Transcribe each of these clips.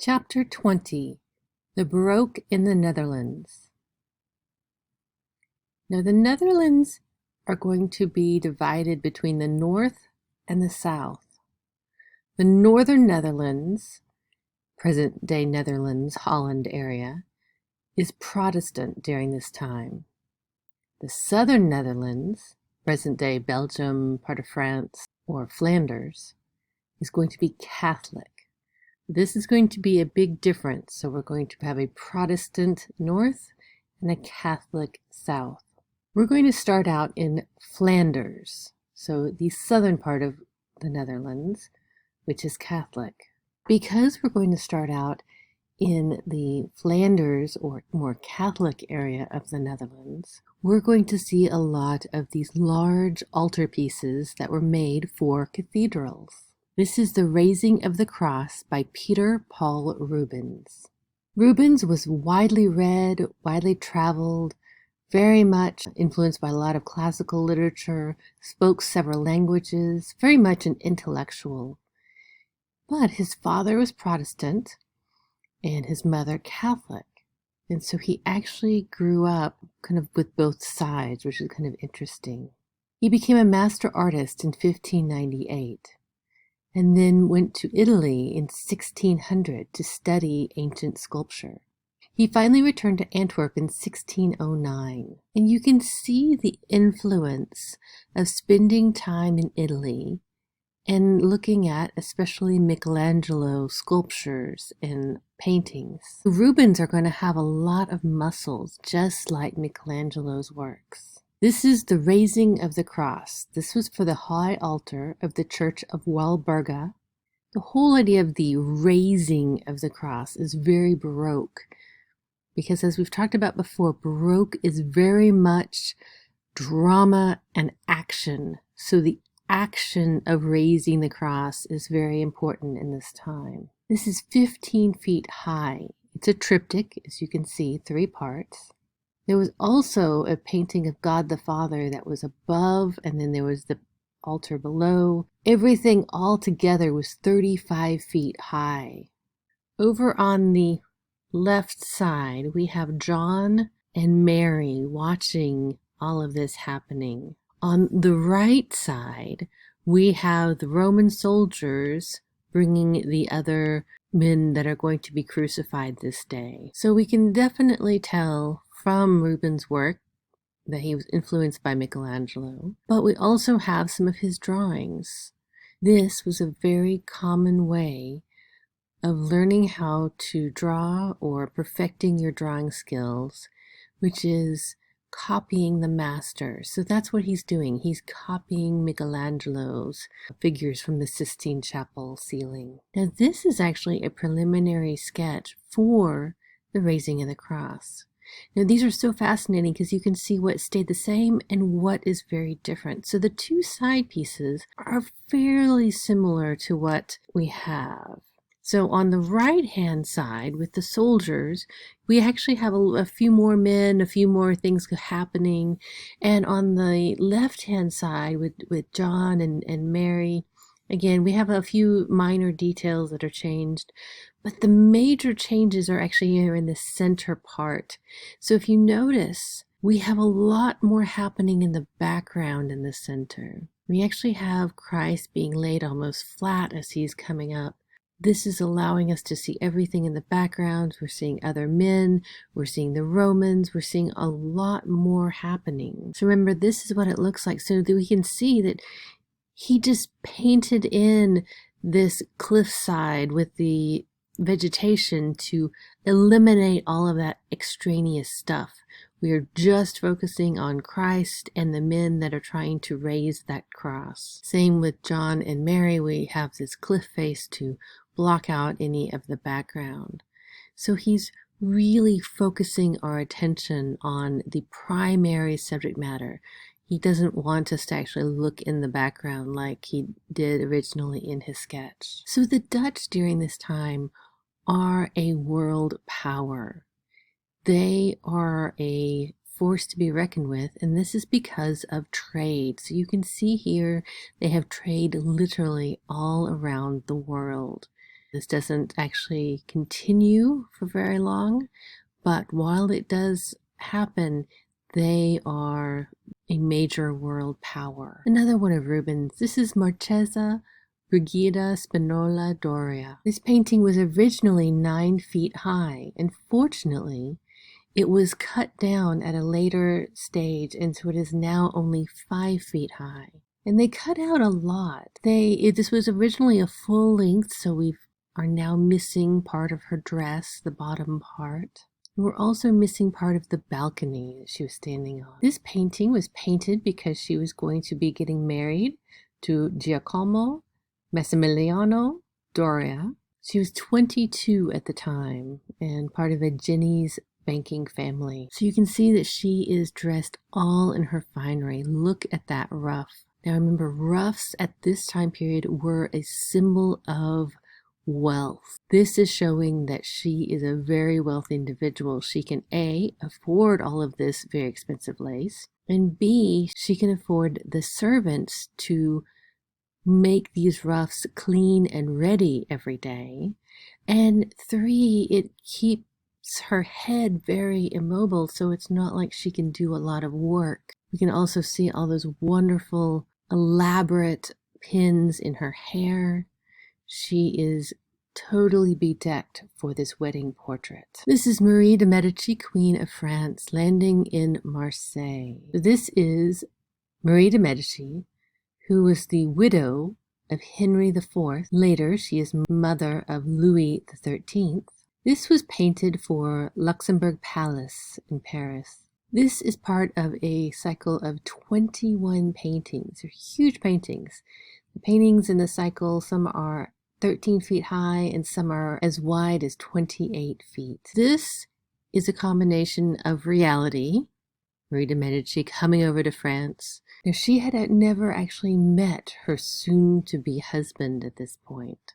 Chapter 20 The Baroque in the Netherlands. Now, the Netherlands are going to be divided between the north and the south. The northern Netherlands, present-day Netherlands, Holland area, is Protestant during this time. The southern Netherlands, present-day Belgium, part of France, or Flanders, is going to be Catholic. This is going to be a big difference. So we're going to have a Protestant north and a Catholic south. We're going to start out in Flanders, so the southern part of the Netherlands, which is Catholic. Because we're going to start out in the Flanders, or more Catholic area of the Netherlands, we're going to see a lot of these large altarpieces that were made for cathedrals. This is The Raising of the Cross by Peter Paul Rubens. Rubens was widely read, widely traveled, very much influenced by a lot of classical literature, spoke several languages, very much an intellectual. But his father was Protestant and his mother Catholic. And so he actually grew up kind of with both sides, which is kind of interesting. He became a master artist in 1598. And then went to Italy in 1600 to study ancient sculpture. He finally returned to Antwerp in 1609. And you can see the influence of spending time in Italy and looking at especially Michelangelo sculptures and paintings. The Rubens are going to have a lot of muscles, just like Michelangelo's works. This is The Raising of the Cross. This was for the high altar of the Church of Walburga. The whole idea of the raising of the cross is very Baroque, because as we've talked about before, Baroque is very much drama and action. So the action of raising the cross is very important in this time. This is 15 feet high. It's a triptych, as you can see, 3 parts. There was also a painting of God the Father that was above, and then there was the altar below. Everything all together was 35 feet high. Over on the left side, we have John and Mary watching all of this happening. On the right side, we have the Roman soldiers bringing the other men that are going to be crucified this day. So we can definitely tell from Rubens' work that he was influenced by Michelangelo, but we also have some of his drawings. This was a very common way of learning how to draw or perfecting your drawing skills, which is copying the master. So that's what he's doing. He's copying Michelangelo's figures from the Sistine Chapel ceiling. Now this is actually a preliminary sketch for The Raising of the Cross. Now these are so fascinating because you can see what stayed the same and what is very different. So the 2 side pieces are fairly similar to what we have. So on the right hand side with the soldiers, we actually have a few more men, a few more things happening. And on the left hand side with John and Mary, again, we have a few minor details that are changed, but the major changes are actually here in the center part. So if you notice, we have a lot more happening in the background in the center. We actually have Christ being laid almost flat as he's coming up. This is allowing us to see everything in the background. We're seeing other men, we're seeing the Romans, we're seeing a lot more happening. So remember, this is what it looks like, so that we can see that he just painted in this cliffside with the vegetation to eliminate all of that extraneous stuff. We are just focusing on Christ and the men that are trying to raise that cross. Same with John and Mary. We have this cliff face to block out any of the background. So he's really focusing our attention on the primary subject matter. He doesn't want us to actually look in the background like he did originally in his sketch. So the Dutch during this time are a world power. They are a force to be reckoned with, and this is because of trade. So you can see here they have trade literally all around the world. This doesn't actually continue for very long, but while it does happen, they are a major world power. Another one of Rubens. This is Marchesa Brigida Spinola Doria. This painting was originally 9 feet high, and fortunately, it was cut down at a later stage, and so it is now only 5 feet high. And they cut out a lot. This was originally a full length, so we are now missing part of her dress, the bottom part. We're also missing part of the balcony that she was standing on. This painting was painted because she was going to be getting married to Giacomo Massimiliano Doria. She was 22 at the time and part of a Jenny's banking family. So you can see that she is dressed all in her finery. Look at that ruff. Now remember, ruffs at this time period were a symbol of wealth. This is showing that she is a very wealthy individual. She can A, afford all of this very expensive lace, and B, she can afford the servants to make these ruffs clean and ready every day. And 3, it keeps her head very immobile, so it's not like she can do a lot of work. We can also see all those wonderful, elaborate pins in her hair. She is totally bedecked for this wedding portrait. This is Marie de Medici, Queen of France, landing in Marseille. This is Marie de Medici, who was the widow of Henry IV. Later, she is mother of Louis XIII. This was painted for Luxembourg Palace in Paris. This is part of a cycle of 21 paintings. They're huge paintings. The paintings in the cycle, some are 13 feet high and some are as wide as 28 feet. This is a combination of reality, Marie de Medici coming over to France. Now, she had never actually met her soon-to-be husband at this point.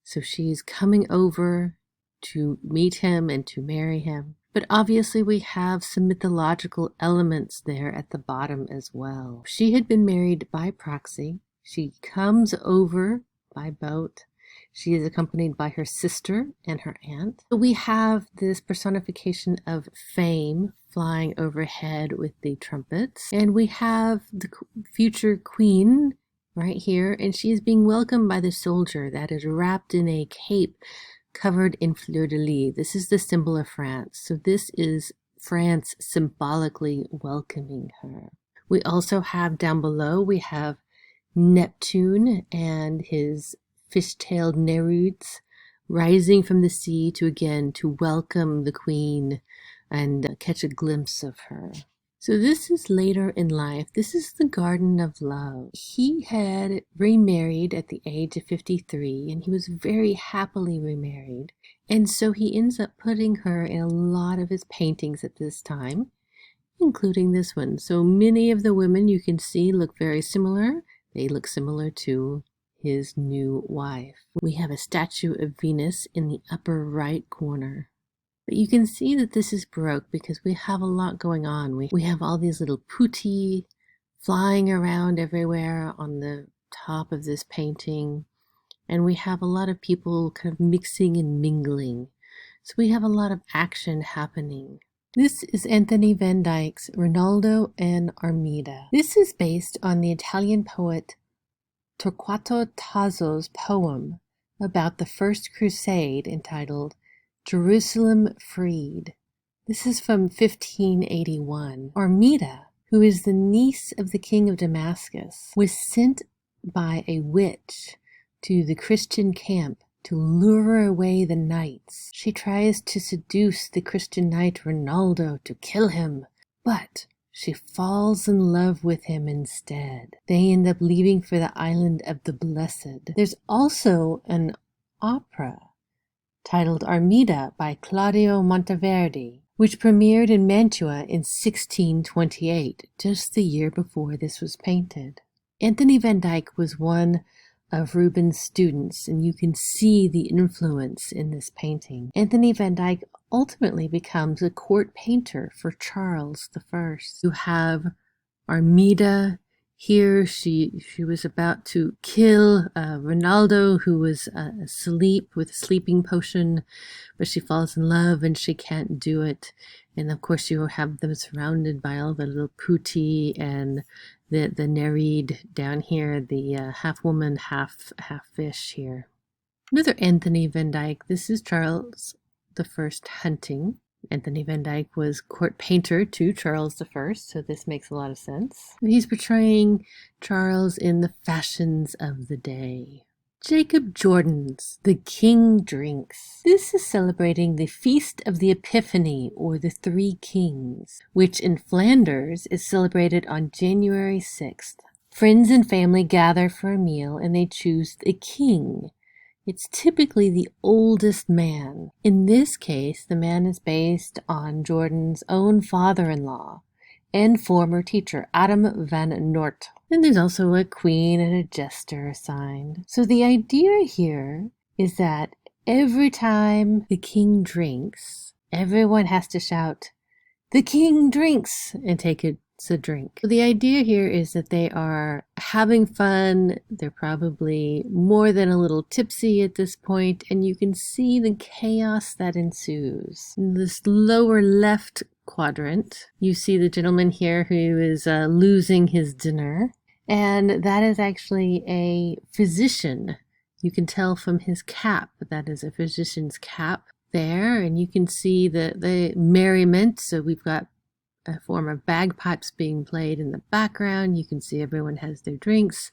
So she's coming over to meet him and to marry him. But obviously we have some mythological elements there at the bottom as well. She had been married by proxy. She comes over by boat. She is accompanied by her sister and her aunt. We have this personification of fame flying overhead with the trumpets. And we have the future queen right here, and she is being welcomed by the soldier that is wrapped in a cape covered in fleur-de-lis. This is the symbol of France. So this is France symbolically welcoming her. We also have down below, we have Neptune and his fish-tailed Nereids rising from the sea to welcome the queen and catch a glimpse of her. So this is later in life. This is the Garden of Love. He had remarried at the age of 53, and he was very happily remarried. And so he ends up putting her in a lot of his paintings at this time, including this one. So many of the women you can see look very similar. They look similar to his new wife. We have a statue of Venus in the upper right corner. But you can see that this is Baroque because we have a lot going on. We have all these little putti flying around everywhere on the top of this painting. And we have a lot of people kind of mixing and mingling. So we have a lot of action happening. This is Anthony van Dyck's Rinaldo and Armida. This is based on the Italian poet Torquato Tasso's poem about the First Crusade entitled Jerusalem Freed. This is from 1581. Armida, who is the niece of the king of Damascus, was sent by a witch to the Christian camp to lure away the knights. She tries to seduce the Christian knight Rinaldo to kill him, but she falls in love with him instead. They end up leaving for the island of the Blessed. There's also an opera titled Armida by Claudio Monteverdi, which premiered in Mantua in 1628, just the year before this was painted. Anthony van Dyck was one of Rubens' students, and you can see the influence in this painting. Anthony van Dyck ultimately becomes a court painter for Charles I. You have Armida Here she was about to kill Ronaldo, who was asleep with a sleeping potion, but she falls in love and she can't do it. And of course you have them surrounded by all the little putti and the nereid down here, the half woman, half fish here. Another Anthony van Dyck. This is Charles the First hunting. Anthony van Dyck was court painter to Charles I, so this makes a lot of sense. He's portraying Charles in the fashions of the day. Jacob Jordan's The King Drinks. This is celebrating the Feast of the Epiphany, or the Three Kings, which in Flanders is celebrated on January 6th. Friends and family gather for a meal and they choose a king. It's typically the oldest man. In this case, the man is based on Jordan's own father-in-law and former teacher, Adam van Noort. And there's also a queen and a jester assigned. So the idea here is that every time the king drinks, everyone has to shout, "The king drinks!" and take a drink. So the idea here is that they are having fun. They're probably more than a little tipsy at this point, and you can see the chaos that ensues. In this lower left quadrant, you see the gentleman here who is losing his dinner, and that is actually a physician. You can tell from his cap that is a physician's cap there, and you can see the merriment. So we've got a form of bagpipes being played in the background. You can see everyone has their drinks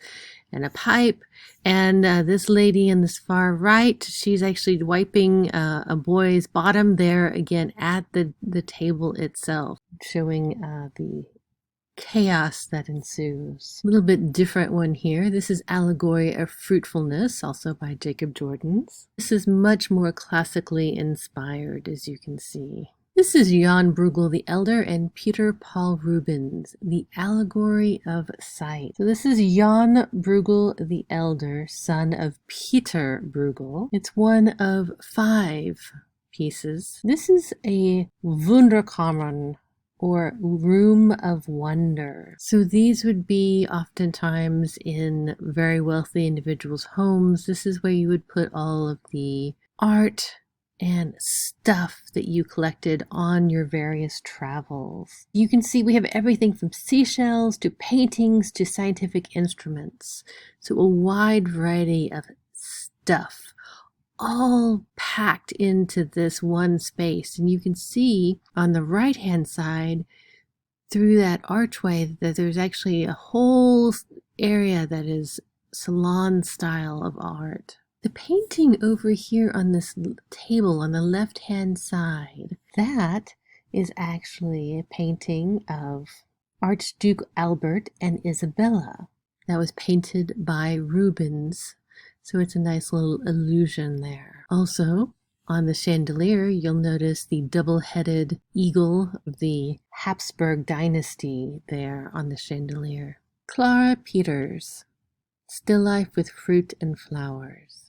and a pipe. And this lady in this far right, she's actually wiping a boy's bottom there again at the table itself, showing the chaos that ensues. A little bit different one here. This is Allegory of Fruitfulness, also by Jacob Jordan's. This is much more classically inspired, as you can see. This is Jan Bruegel the Elder and Peter Paul Rubens, The Allegory of Sight. So this is Jan Bruegel the Elder, son of Peter Bruegel. It's one of 5 pieces. This is a Wunderkammern, or Room of Wonder. So these would be oftentimes in very wealthy individuals' homes. This is where you would put all of the art and stuff that you collected on your various travels. You can see we have everything from seashells to paintings to scientific instruments. So a wide variety of stuff, all packed into this one space. And you can see on the right-hand side through that archway that there's actually a whole area that is salon style of art. The painting over here on this table on the left-hand side, that is actually a painting of Archduke Albert and Isabella. That was painted by Rubens, so it's a nice little illusion there. Also, on the chandelier, you'll notice the double-headed eagle of the Habsburg dynasty there on the chandelier. Clara Peters, Still Life with Fruit and Flowers.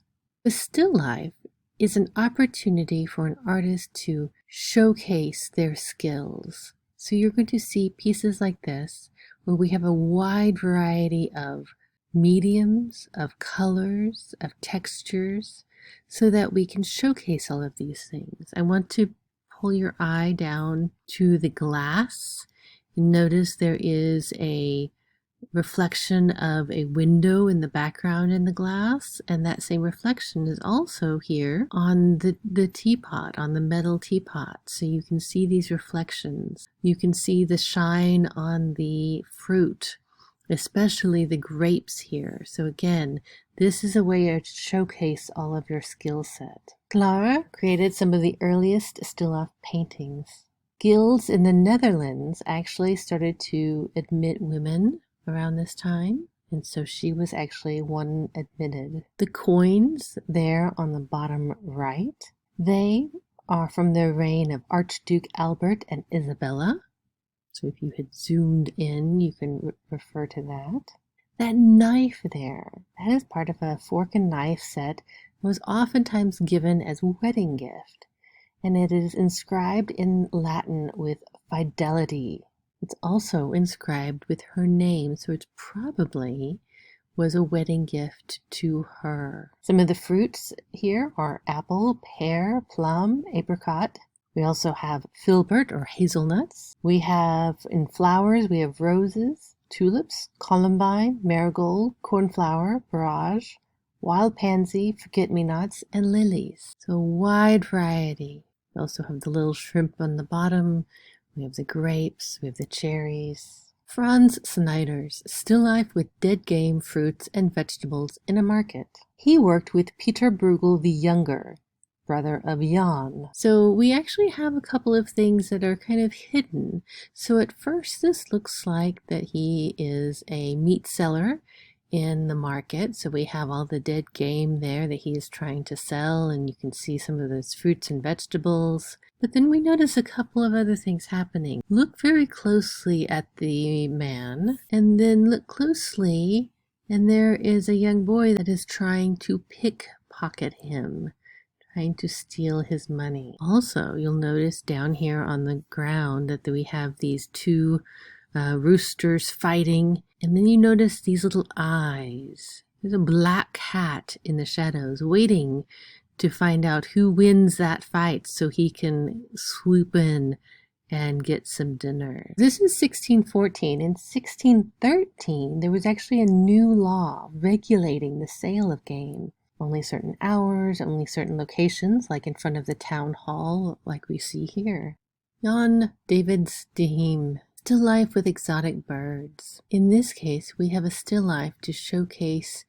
The still life is an opportunity for an artist to showcase their skills. So you're going to see pieces like this where we have a wide variety of mediums, of colors, of textures, so that we can showcase all of these things. I want to pull your eye down to the glass. Notice there is a reflection of a window in the background in the glass, and that same reflection is also here on the teapot, on the metal teapot. So you can see these reflections. You can see the shine on the fruit, especially the grapes here. So again, this is a way to showcase all of your skill set. Clara created some of the earliest still life paintings. Guilds in the Netherlands actually started to admit women around this time, and so she was actually one admitted. The coins there on the bottom right, they are from the reign of Archduke Albert and Isabella. So if you had zoomed in, you can refer to that. That knife there, that is part of a fork and knife set that was oftentimes given as a wedding gift, and it is inscribed in Latin with fidelity. It's also inscribed with her name, so it probably was a wedding gift to her. Some of the fruits here are apple, pear, plum, apricot. We also have filbert or hazelnuts. We have in flowers, we have roses, tulips, columbine, marigold, cornflower, borage, wild pansy, forget-me-nots, and lilies. So a wide variety. We also have the little shrimp on the bottom. We have the grapes, we have the cherries. Franz Snyder's Still Life with Dead Game, Fruits, and Vegetables in a Market. He worked with Peter Bruegel the Younger, brother of Jan. So we actually have a couple of things that are kind of hidden. So at first this looks like that he is a meat seller in the market. So we have all the dead game there that he is trying to sell, and you can see some of those fruits and vegetables. But then we notice a couple of other things happening. Look very closely at the man, and then look closely, and there is a young boy that is trying to pickpocket him, trying to steal his money. Also, you'll notice down here on the ground that we have these two roosters fighting, and then you notice these little eyes. There's a black cat in the shadows waiting to find out who wins that fight so he can swoop in and get some dinner. This is 1614. In 1613, there was actually a new law regulating the sale of game. Only certain hours, only certain locations, like in front of the town hall, like we see here. Jan David's Dehim, still life with exotic birds. In this case, we have a still life to showcase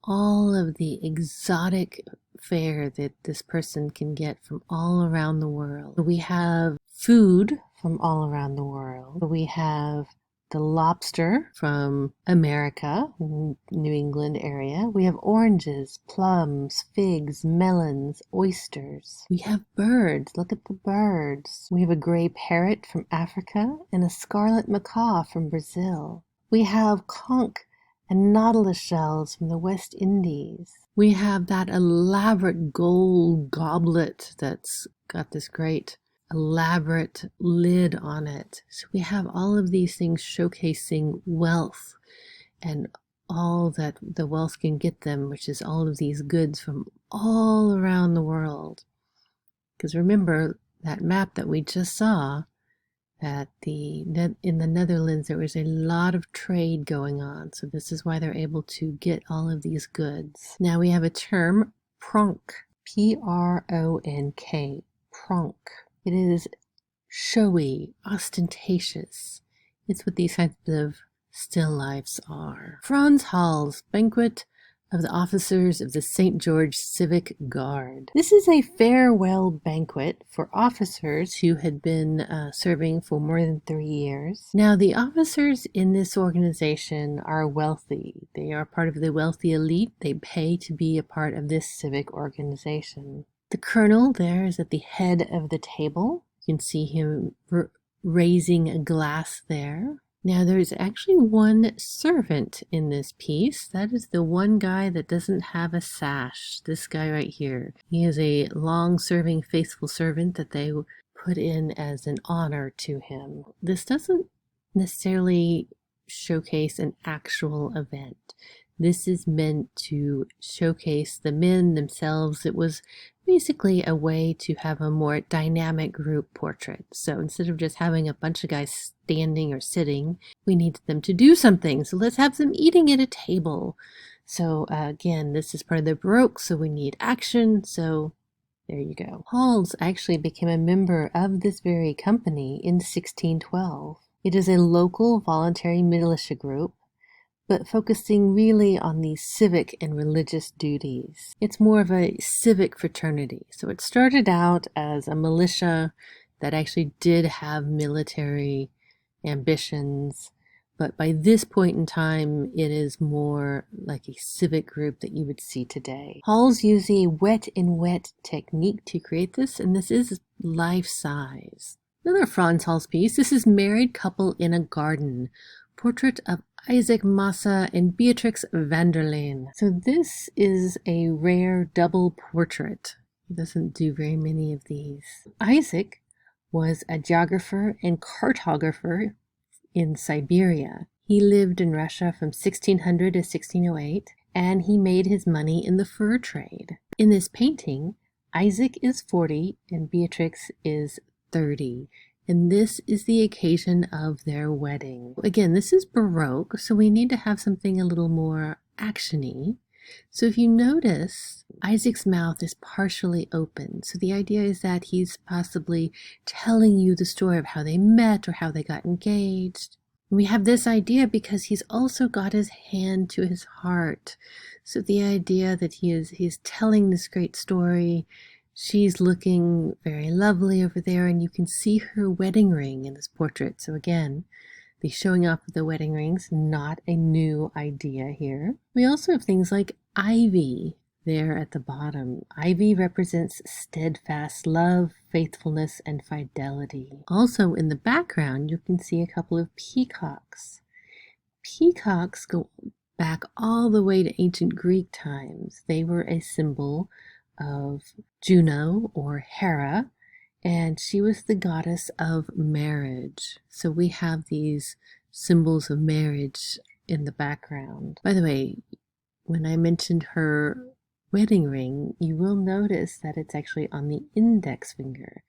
all of the exotic fare that this person can get from all around the world. We have food from all around the world. We have the lobster from America, New England area. We have oranges, plums, figs, melons, oysters. We have birds. Look at the birds. We have a gray parrot from Africa and a scarlet macaw from Brazil. We have conch and nautilus shells from the West Indies. We have that elaborate gold goblet that's got this great elaborate lid on it. So we have all of these things showcasing wealth and all that the wealth can get them, which is all of these goods from all around the world. Because remember that map that we just saw, that in the Netherlands there was a lot of trade going on. So this is why they're able to get all of these goods. Now we have a term, pronk, P-R-O-N-K, pronk. It is showy, ostentatious. It's what these kinds of still lifes are. Franz Hall's Banquet of the Officers of the St. George Civic Guard. This is a farewell banquet for officers who had been serving for more than 3 years. Now, the officers in this organization are wealthy. They are part of the wealthy elite. They pay to be a part of this civic organization. The colonel there is at the head of the table. You can see him raising a glass there. Now there's actually one servant in this piece. That is the one guy that doesn't have a sash. This guy right here. He is a long-serving faithful servant that they put in as an honor to him. This doesn't necessarily showcase an actual event. This is meant to showcase the men themselves. It was basically a way to have a more dynamic group portrait. So instead of just having a bunch of guys standing or sitting, we needed them to do something. So let's have them eating at a table. So again, this is part of the Baroque, so we need action. So there you go. Hals actually became a member of this very company in 1612. It is a local voluntary militia group, but focusing really on the civic and religious duties. It's more of a civic fraternity. So it started out as a militia that actually did have military ambitions, but by this point in time, it is more like a civic group that you would see today. Halls use a wet in wet technique to create this, and this is life-size. Another Franz Hals piece. This is Married Couple in a Garden, portrait of Isaac Massa and Beatrix Vanderleen. So this is a rare double portrait. He doesn't do very many of these. Isaac was a geographer and cartographer in Siberia. He lived in Russia from 1600 to 1608, and he made his money in the fur trade. In this painting, Isaac is 40 and Beatrix is 30. And this is the occasion of their wedding. Again, this is Baroque, so we need to have something a little more actiony. So if you notice, Isaac's mouth is partially open. So the idea is that he's possibly telling you the story of how they met or how they got engaged. And we have this idea because he's also got his hand to his heart. So the idea that he's telling this great story. She's looking very lovely over there, and you can see her wedding ring in this portrait. So again, the showing off of the wedding rings, not a new idea here. We also have things like ivy there at the bottom. Ivy represents steadfast love, faithfulness, and fidelity. Also in the background, you can see a couple of peacocks. Peacocks go back all the way to ancient Greek times. They were a symbol of Juno or Hera, and she was the goddess of marriage. So we have these symbols of marriage in the background. By the way, when I mentioned her wedding ring, you will notice that it's actually on the index finger.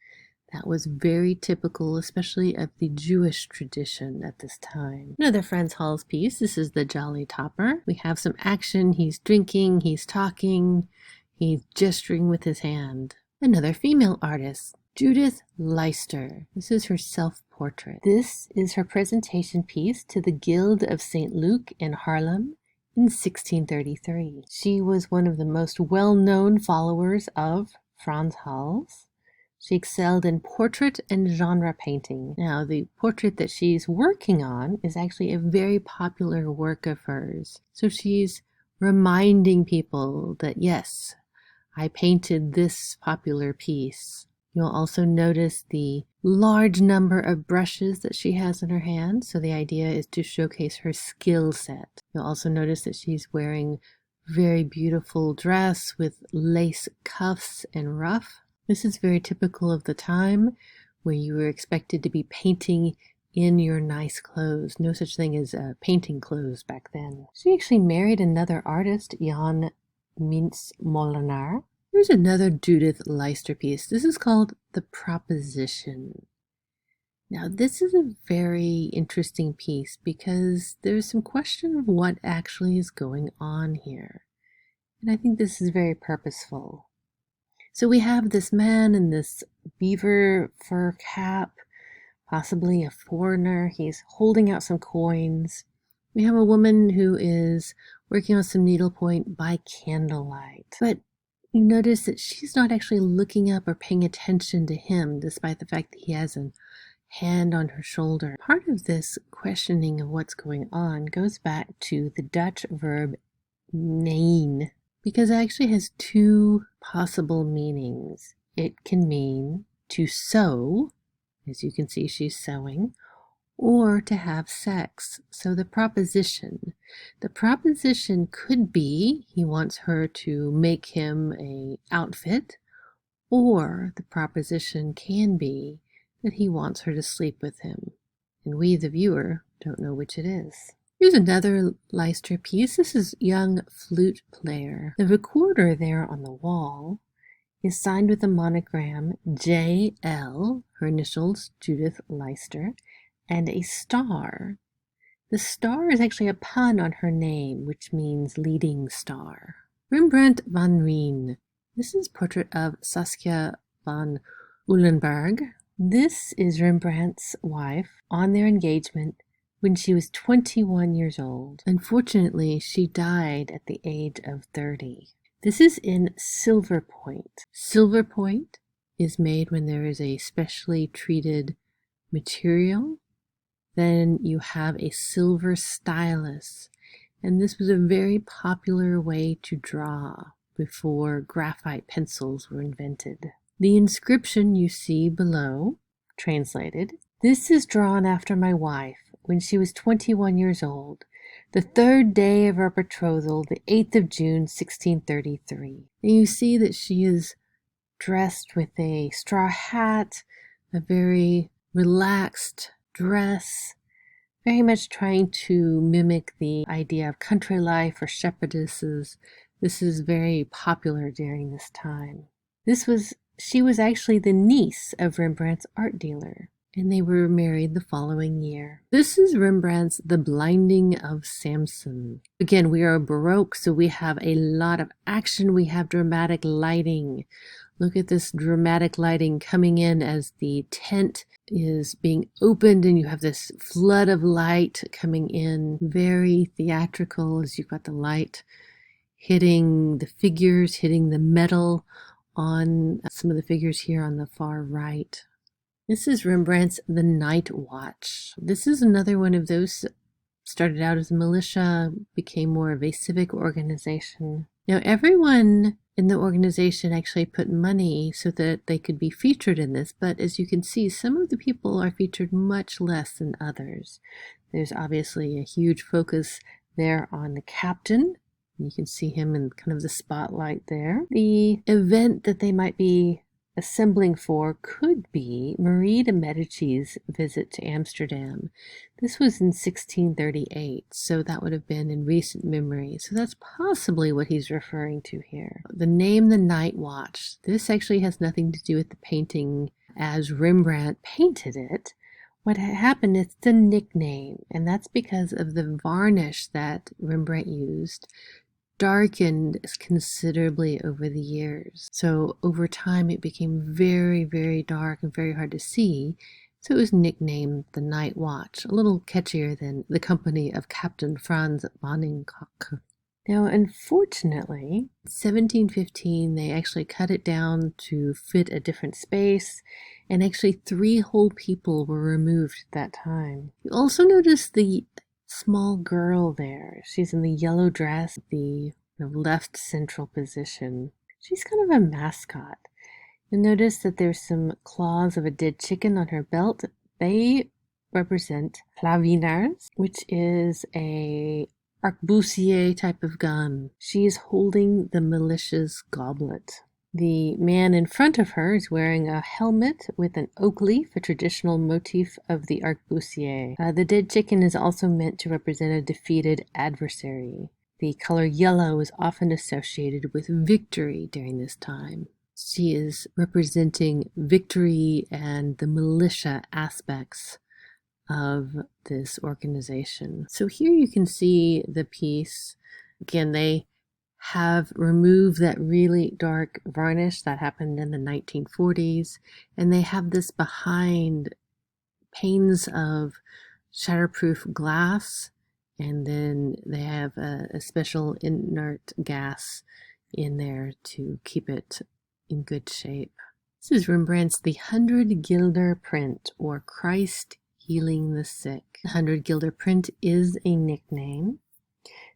That was very typical, especially of the Jewish tradition at this time. Another Franz Hals piece. This is the Jolly Topper. We have some action. He's drinking, he's talking, he's gesturing with his hand. Another female artist, Judith Leister. This is her self-portrait. This is her presentation piece to the Guild of St. Luke in Haarlem in 1633. She was one of the most well-known followers of Franz Hals. She excelled in portrait and genre painting. Now, the portrait that she's working on is actually a very popular work of hers. So she's reminding people that, yes, I painted this popular piece. You'll also notice the large number of brushes that she has in her hand. So the idea is to showcase her skill set. You'll also notice that she's wearing very beautiful dress with lace cuffs and ruff. This is very typical of the time where you were expected to be painting in your nice clothes. No such thing as painting clothes back then. She actually married another artist, Jan Mintz Molenaar. Here's another Judith Leister piece. This is called The Proposition. Now, this is a very interesting piece because there's some question of what actually is going on here. And I think this is very purposeful. So we have this man in this beaver fur cap, possibly a foreigner. He's holding out some coins. We have a woman who is working on some needlepoint by candlelight. But you notice that she's not actually looking up or paying attention to him, despite the fact that he has a hand on her shoulder. Part of this questioning of what's going on goes back to the Dutch verb neen, because it actually has two possible meanings. It can mean to sew, as you can see she's sewing, or to have sex. So the proposition could be he wants her to make him an outfit, or the proposition can be that he wants her to sleep with him. And we, the viewer, don't know which it is. Here's another Leister piece. This is Young Flute Player. The recorder there on the wall is signed with the monogram J.L., her initials, Judith Leister, and a star. The star is actually a pun on her name, which means leading star. Rembrandt van Rijn. This is a portrait of Saskia van Uylenburg. This is Rembrandt's wife on their engagement when she was 21 years old. Unfortunately, she died at the age of 30. This is in silver point. Silver point is made when there is a specially treated material. Then you have a silver stylus. And this was a very popular way to draw before graphite pencils were invented. The inscription you see below, translated, "This is drawn after my wife, when she was 21 years old, the third day of our betrothal, the 8th of June, 1633. And you see that she is dressed with a straw hat, a very relaxed dress. very much trying to mimic the idea of country life or shepherdesses. This is very popular during this time. She was actually the niece of Rembrandt's art dealer, and they were married the following year. This is Rembrandt's The Blinding of Samson. Again, we are Baroque, so we have a lot of action. We have dramatic lighting. Look at this dramatic lighting coming in as the tent is being opened, and you have this flood of light coming in. Very theatrical as you've got the light hitting the figures, hitting the metal on some of the figures here on the far right. This is Rembrandt's The Night Watch. This is another one of those started out as a militia, became more of a civic organization. Now, everyone in the organization actually put money so that they could be featured in this, but as you can see, some of the people are featured much less than others. There's obviously a huge focus there on the captain. You can see him in kind of the spotlight there. The event that they might be assembling for could be Marie de Medici's visit to Amsterdam. This was in 1638, so that would have been in recent memory. So that's possibly what he's referring to here. The name The Night Watch. This actually has nothing to do with the painting as Rembrandt painted it. What happened is the nickname, and that's because of the varnish that Rembrandt used darkened considerably over the years. So over time it became very, very dark and very hard to see. So it was nicknamed the Night Watch, a little catchier than the company of Captain Franz Boningkock. Now, unfortunately, 1715, they actually cut it down to fit a different space, and actually 3 whole people were removed at that time. You also notice the small girl there. She's in the yellow dress, the left central position. She's kind of a mascot. You'll notice that there's some claws of a dead chicken on her belt. They represent clavinars, which is a arquebusier type of gun. She is holding the militia's goblet. The man in front of her is wearing a helmet with an oak leaf, a traditional motif of the arquebusier. The dead chicken is also meant to represent a defeated adversary. The color yellow is often associated with victory during this time. She is representing victory and the militia aspects of this organization. So here you can see the piece. Again, they have removed that really dark varnish that happened in the 1940s, and they have this behind panes of shatterproof glass, and then they have a special inert gas in there to keep it in good shape. This is Rembrandt's The 100 Guilder Print, or Christ Healing the Sick. The 100 Guilder Print is a nickname.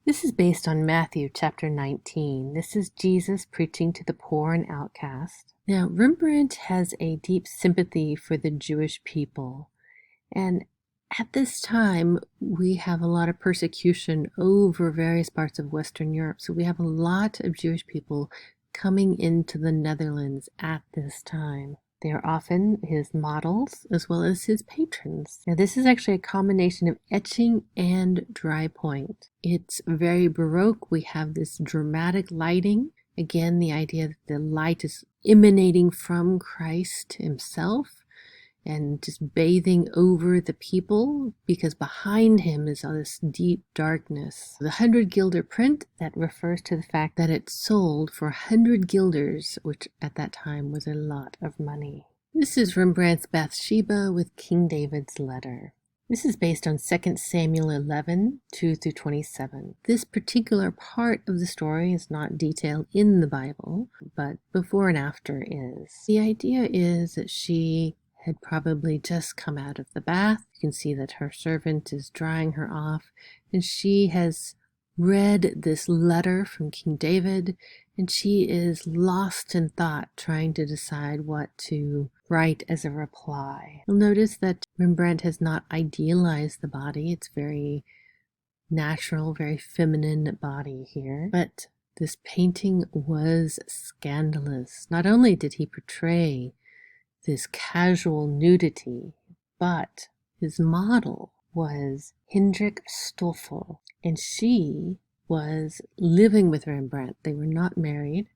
This is based on Matthew chapter 19. This is Jesus preaching to the poor and outcast. Now, Rembrandt has a deep sympathy for the Jewish people. And at this time, we have a lot of persecution over various parts of Western Europe. So we have a lot of Jewish people coming into the Netherlands at this time. They are often his models as well as his patrons. Now, this is actually a combination of etching and dry point. It's very Baroque. We have this dramatic lighting. Again, the idea that the light is emanating from Christ himself and just bathing over the people, because behind him is all this deep darkness. The 100 guilder print, that refers to the fact that it sold for 100 guilders, which at that time was a lot of money. This is Rembrandt's Bathsheba with King David's letter. This is based on 2 Samuel 11, 2-27. This particular part of the story is not detailed in the Bible, but before and after is. The idea is that she had probably just come out of the bath. You can see that her servant is drying her off, and she has read this letter from King David, and she is lost in thought, trying to decide what to write as a reply. You'll notice that Rembrandt has not idealized the body. It's very natural, very feminine body here. But this painting was scandalous. Not only did he portray this casual nudity, but his model was Hendrik Stoffel, and she was living with Rembrandt. They were not married,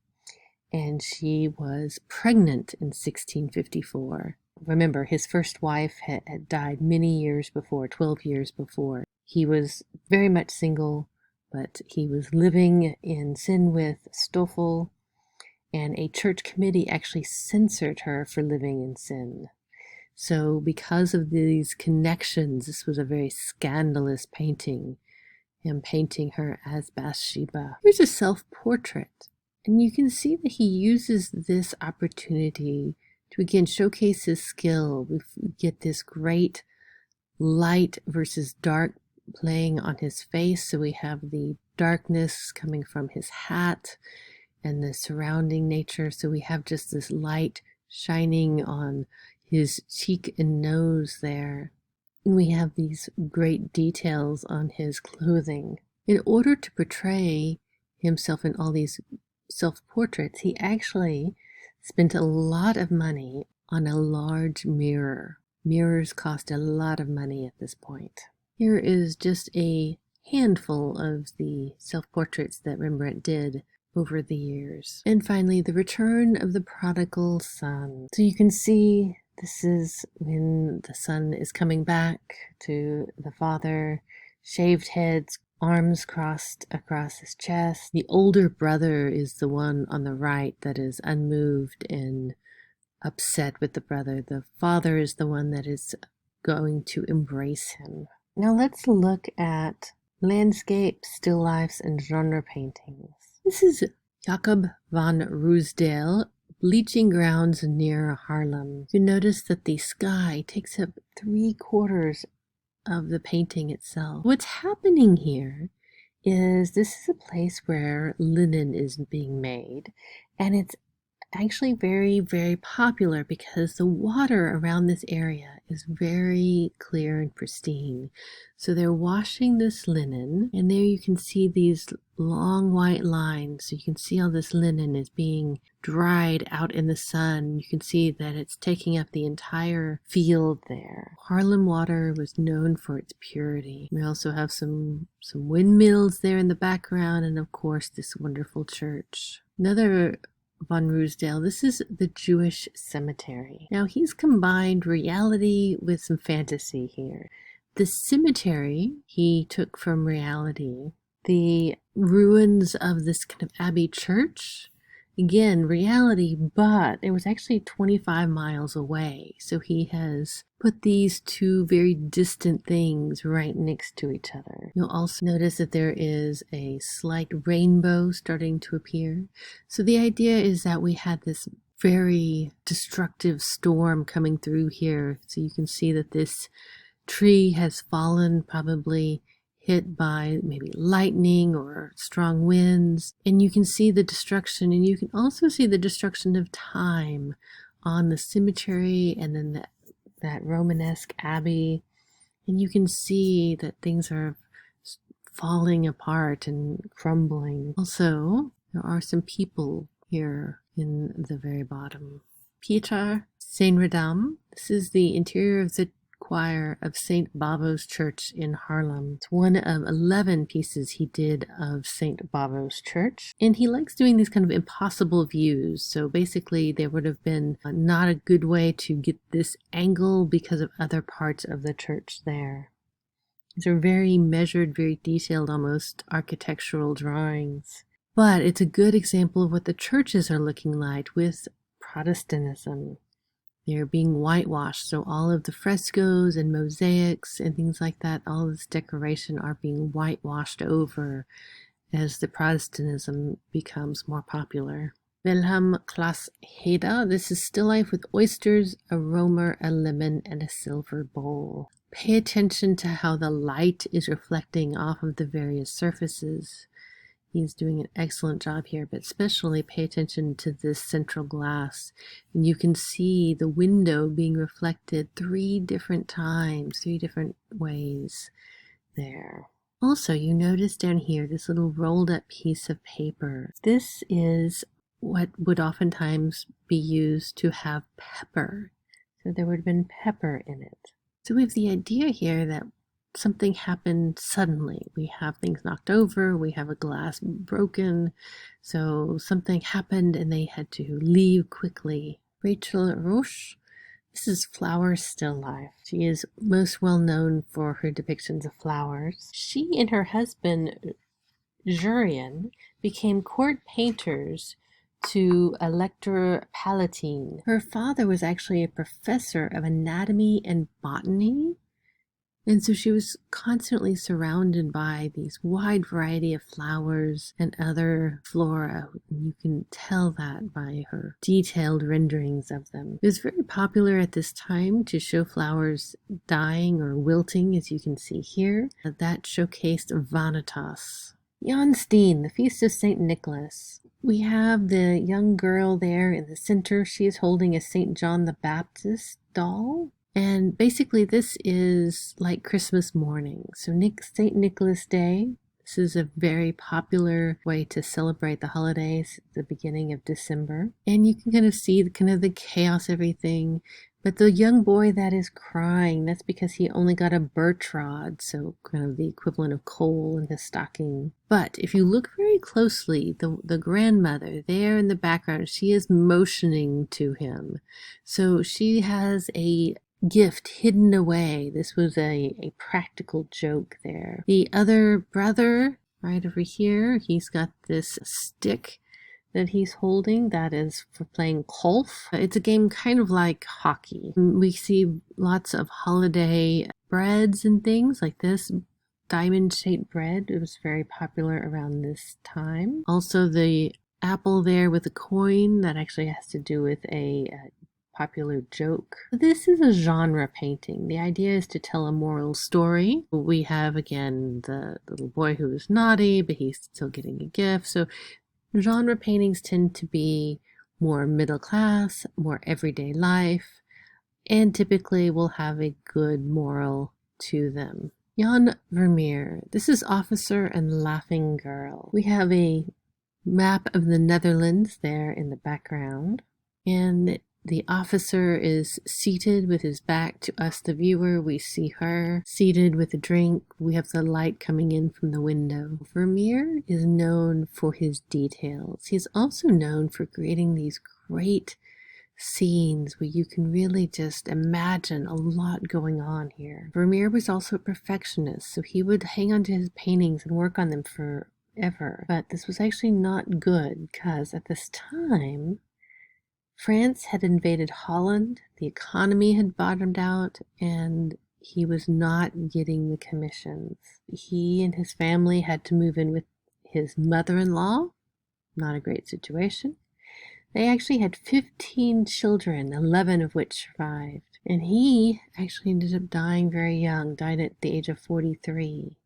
and she was pregnant in 1654. Remember, his first wife had died many years before, 12 years before. He was very much single, but he was living in sin with Stoffel, and a church committee actually censored her for living in sin. So because of these connections, this was a very scandalous painting, him painting her as Bathsheba. Here's a self-portrait, and you can see that he uses this opportunity to again showcase his skill. We get this great light versus dark playing on his face, so we have the darkness coming from his hat and the surrounding nature, so we have just this light shining on his cheek and nose there. And we have these great details on his clothing. In order to portray himself in all these self-portraits, he actually spent a lot of money on a large mirror. Mirrors cost a lot of money at this point. Here is just a handful of the self-portraits that Rembrandt did over the years. And finally, the return of the prodigal son. So you can see this is when the son is coming back to the father, shaved heads, arms crossed across his chest. The older brother is the one on the right that is unmoved and upset with the brother. The father is the one that is going to embrace him. Now let's look at landscape, still lifes, and genre paintings. This is Jacob van Ruysdael, Bleaching Grounds near Haarlem. You notice that the sky takes up 3/4 of the painting itself. What's happening here is this is a place where linen is being made, and it's actually very, very popular because the water around this area is very clear and pristine. So they're washing this linen, and there you can see these long white lines. So you can see how this linen is being dried out in the sun. You can see that it's taking up the entire field there. Haarlem water was known for its purity. We also have some windmills there in the background, and of course this wonderful church. Another Van Ruysdael, this is the Jewish cemetery. Now he's combined reality with some fantasy here. The cemetery he took from reality. The ruins of this kind of abbey church, again, reality, but it was actually 25 miles away. So he has put these two very distant things right next to each other. You'll also notice that there is a slight rainbow starting to appear. So the idea is that we had this very destructive storm coming through here. So you can see that this tree has fallen, probably hit by maybe lightning or strong winds, and you can see the destruction, and you can also see the destruction of time on the cemetery and then that Romanesque abbey, and you can see that things are falling apart and crumbling. Also, there are some people here in the very bottom. Pieter Saint-Redam. This is the interior of the choir of St. Bavo's Church in Haarlem. It's one of 11 pieces he did of St. Bavo's Church. And he likes doing these kind of impossible views. So basically there would have been not a good way to get this angle because of other parts of the church there. These are very measured, very detailed, almost architectural drawings. But it's a good example of what the churches are looking like with Protestantism. They're being whitewashed, so all of the frescoes and mosaics and things like that, all of this decoration are being whitewashed over as the Protestantism becomes more popular. Wilhelm Klaas Heda, this is still life with oysters, a roamer, a lemon, and a silver bowl. Pay attention to how the light is reflecting off of the various surfaces. He's doing an excellent job here, but especially pay attention to this central glass. And you can see the window being reflected 3 different times, 3 different ways there. Also, you notice down here this little rolled up piece of paper. This is what would oftentimes be used to have pepper. So there would have been pepper in it. So we have the idea here that something happened suddenly. We have things knocked over, we have a glass broken, so something happened and they had to leave quickly. Rachel Roche, this is Flowers Still Life. She is most well known for her depictions of flowers. She and her husband, Jurien, became court painters to Elector Palatine. Her father was actually a professor of anatomy and botany, and so she was constantly surrounded by these wide variety of flowers and other flora. You can tell that by her detailed renderings of them. It was very popular at this time to show flowers dying or wilting, as you can see here. That showcased Vanitas. Jan Steen, the Feast of St. Nicholas. We have the young girl there in the center. She is holding a St. John the Baptist doll. And basically this is like Christmas morning. So St. Nicholas Day, this is a very popular way to celebrate the holidays at the beginning of December. And you can kind of see the chaos, everything. But the young boy that is crying, that's because he only got a birch rod, so kind of the equivalent of coal in his stocking. But if you look very closely, the grandmother there in the background, she is motioning to him. So she has a gift hidden away. This was a practical joke there. The other brother right over here, he's got this stick that he's holding that is for playing golf. It's a game kind of like hockey. We see lots of holiday breads and things like this diamond-shaped bread. It was very popular around this time. Also the apple there with a coin, that actually has to do with a popular joke. This is a genre painting. The idea is to tell a moral story. We have again the little boy who is naughty, but he's still getting a gift. So genre paintings tend to be more middle class, more everyday life, and typically will have a good moral to them. Jan Vermeer. This is Officer and Laughing Girl. We have a map of the Netherlands there in the background, and the officer is seated with his back to us, the viewer. We see her seated with a drink. We have the light coming in from the window. Vermeer is known for his details. He's also known for creating these great scenes where you can really just imagine a lot going on here. Vermeer was also a perfectionist, so he would hang on to his paintings and work on them forever. But this was actually not good because at this time, France had invaded Holland, the economy had bottomed out, and he was not getting the commissions. He and his family had to move in with his mother-in-law. Not a great situation. They actually had 15 children, 11 of which survived. And he actually ended up dying very young, died at the age of 43.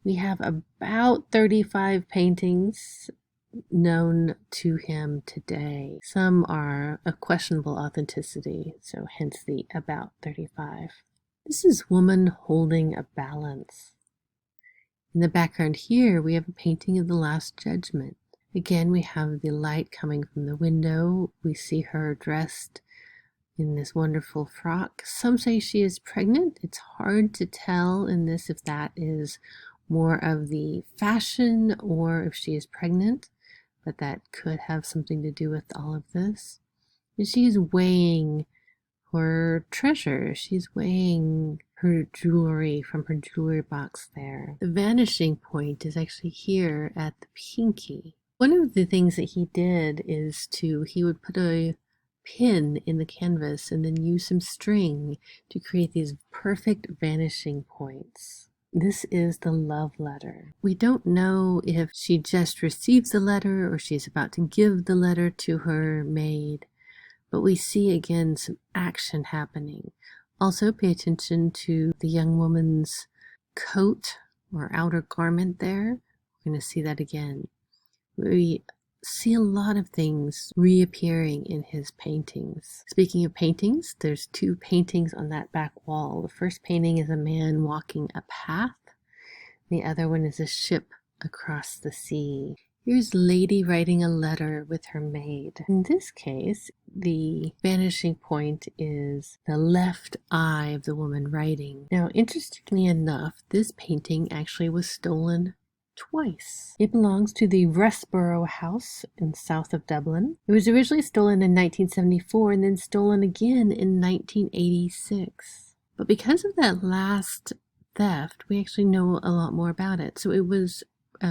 We have about 35 paintings known to him today. Some are of questionable authenticity, so hence the about 35. This is Woman Holding a Balance. In the background here, we have a painting of the Last Judgment. Again, we have the light coming from the window. We see her dressed in this wonderful frock. Some say she is pregnant. It's hard to tell in this if that is more of the fashion or if she is pregnant, but that could have something to do with all of this. And she's weighing her treasure. She's weighing her jewelry from her jewelry box there. The vanishing point is actually here at the pinky. One of the things that he did is he would put a pin in the canvas and then use some string to create these perfect vanishing points. This is the love letter. We don't know if she just received the letter or she's about to give the letter to her maid, but we see again some action happening. Also pay attention to the young woman's coat or outer garment there. We're going to see that again. We see a lot of things reappearing in his paintings. Speaking of paintings, there's two paintings on that back wall. The first painting is a man walking a path. The other one is a ship across the sea. Here's Lady writing a letter with her maid. In this case, the vanishing point is the left eye of the woman writing. Now, interestingly enough, this painting actually was stolen twice. It belongs to the Rusborough House in south of Dublin. It was originally stolen in 1974 and then stolen again in 1986. But because of that last theft, we actually know a lot more about it. So it was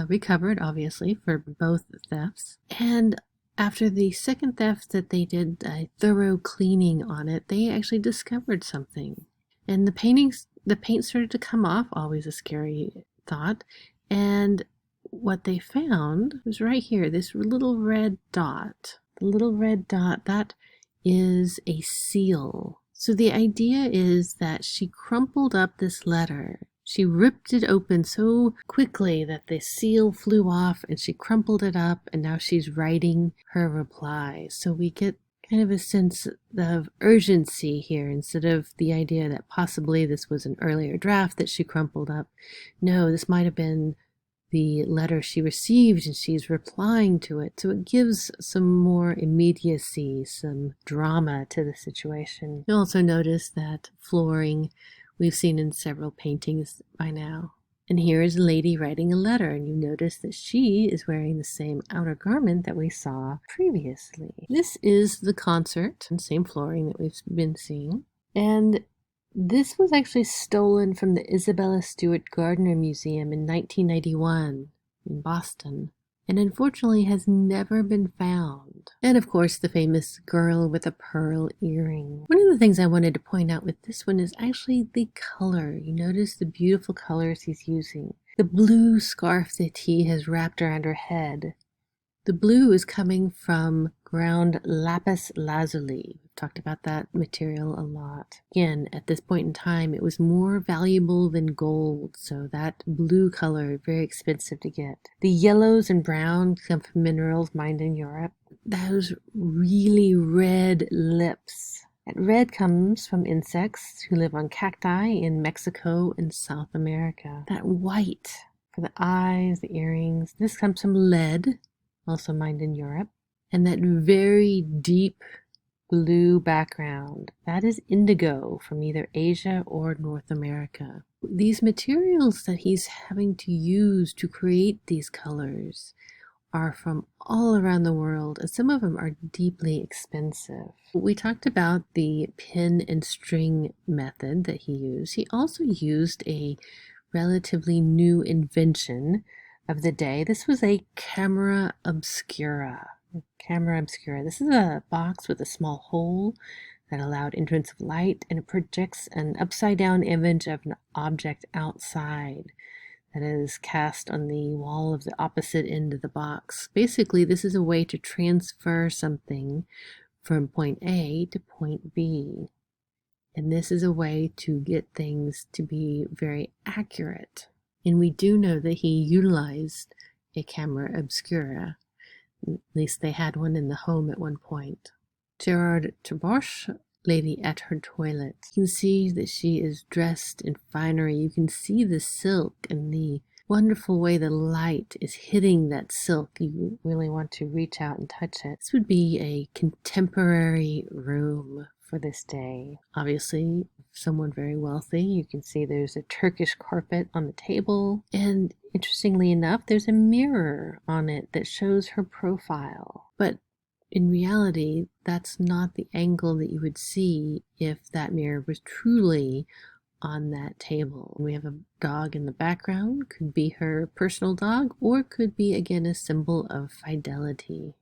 recovered, obviously, for both thefts. And after the second theft that they did a thorough cleaning on it, they actually discovered something. And the paint started to come off, always a scary thought. And what they found was right here, this little red dot. The little red dot, that is a seal. So the idea is that she crumpled up this letter. She ripped it open so quickly that the seal flew off and she crumpled it up, and now she's writing her reply. So we get kind of a sense of urgency here instead of the idea that possibly this was an earlier draft that she crumpled up. No, this might have been the letter she received and she's replying to it. So it gives some more immediacy, some drama to the situation. You'll also notice that flooring we've seen in several paintings by now. And here is a lady writing a letter, and you notice that she is wearing the same outer garment that we saw previously. This is the concert, and same flooring that we've been seeing. And this was actually stolen from the Isabella Stewart Gardner Museum in 1991 in Boston, and unfortunately has never been found. And of course, the famous girl with a pearl earring. One of the things I wanted to point out with this one is actually the color. You notice the beautiful colors he's using. The blue scarf that he has wrapped around her head. The blue is coming from ground lapis lazuli. We've talked about that material a lot. Again, at this point in time, it was more valuable than gold, so that blue color, very expensive to get. The yellows and browns come from minerals mined in Europe. Those really red lips. That red comes from insects who live on cacti in Mexico and South America. That white for the eyes, the earrings, this comes from lead, also mined in Europe. And that very deep blue background, that is indigo from either Asia or North America. These materials that he's having to use to create these colors are from all around the world, and some of them are deeply expensive. We talked about the pin and string method that he used. He also used a relatively new invention of the day. This was a camera obscura. This is a box with a small hole that allowed entrance of light, and it projects an upside down image of an object outside that is cast on the wall of the opposite end of the box. Basically, this is a way to transfer something from point A to point B. And this is a way to get things to be very accurate. And we do know that he utilized a camera obscura. At least they had one in the home at one point. Gerard Terborch, lady at her toilet. You can see that she is dressed in finery. You can see the silk and the wonderful way the light is hitting that silk. You really want to reach out and touch it. This would be a contemporary room for this day. Obviously, someone very wealthy. You can see there's a Turkish carpet on the table, and interestingly enough, there's a mirror on it that shows her profile. But in reality, that's not the angle that you would see if that mirror was truly on that table. We have a dog in the background, could be her personal dog, or could be again a symbol of fidelity.